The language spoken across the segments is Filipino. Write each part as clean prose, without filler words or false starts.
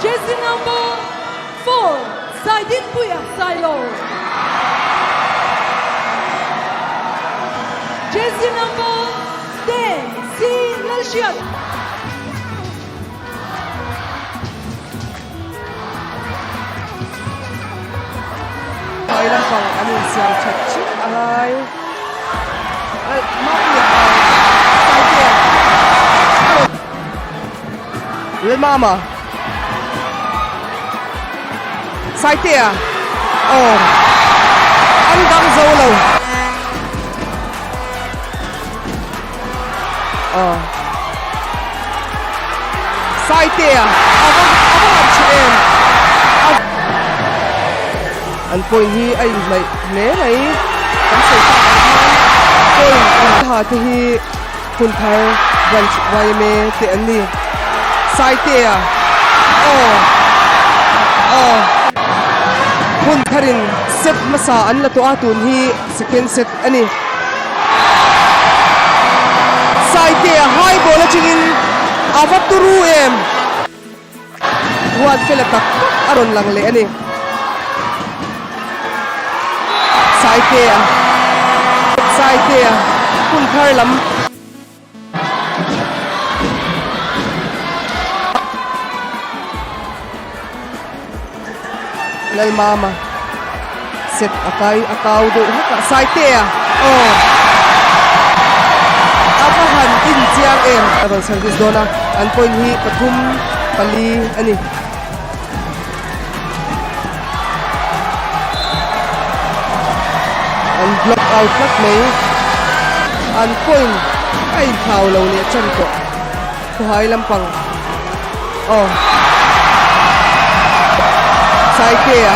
Jersey number 4, Saidingpuia Silo. Jersey number 10, C. Lalshiat. Ilang pang ano siyang chat-chat ay makuya Lil Mama Saitea oh andang zolo oh Saitea abang chem an point hi ai mai ne nai kan sei ta point ha te hi kun thar branch YMA te an ni Saitea kun tharin set masa an la to atun hi second set ani Saitea high ball chingin avat turu em wan felata aron lang le ani Saitea kun thar lam Lal Mama set akai akaw do haka Saitea apahan in chiang em abang service dona an point hi pathum pali ani an block out lak mai an point ai thau lo le chan ko hai lampang Saitea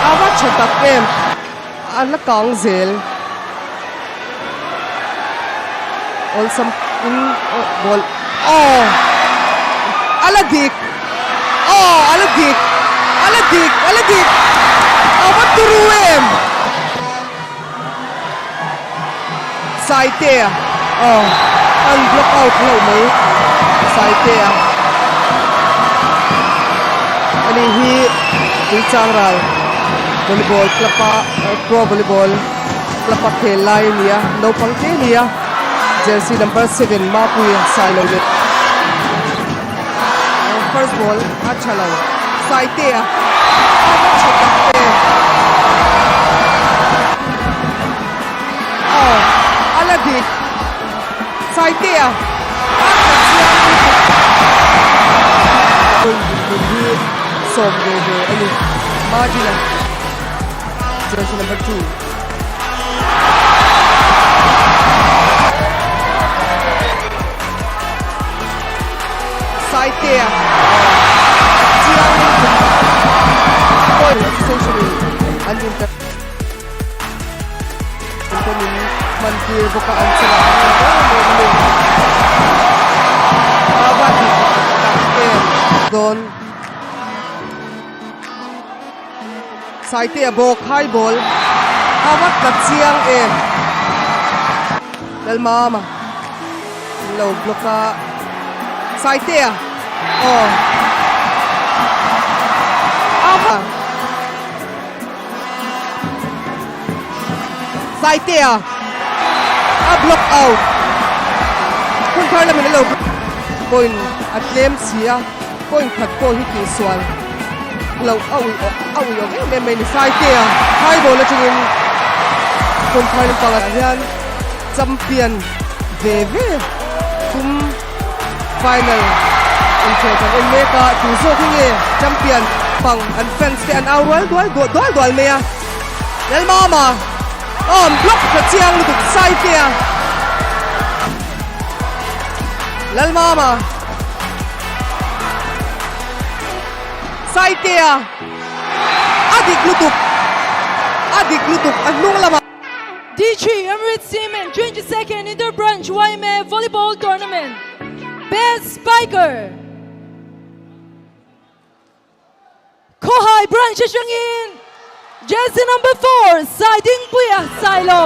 awa chatak em an la kang zel all some in ball aladik awa turu em Saitea an block out lo mai Saitea ani hi changral volleyball klapa pro volleyball klapa khelai nia no pangte nia jersey number 7 Mapuia Silo first ball achalo Saitea aladik Saitea som go ani margina jersey number 2 Saitea essentially uninter mantir bukaan sila don Saitea bok high ball awat kat siang em Lal Mama low blocka Saitea Saitea block out kun thar la min low point at lem sia point khat ko hi ki swal low awi me ni Saitea high ball chingin kun thar la pala hian champion ve kum final in total in meka tu so thinge champion pang an fans te an awal dual mea Lal Mama block ka chiang lu Saitea Lal Mama Saitea adik lutuk anung lama D3 Emirates Seamen 22nd Interbranch YMA Volleyball Tournament. Best Spiker Kohai Branch Shangin Jersey number 4 Saidingpuia Silo.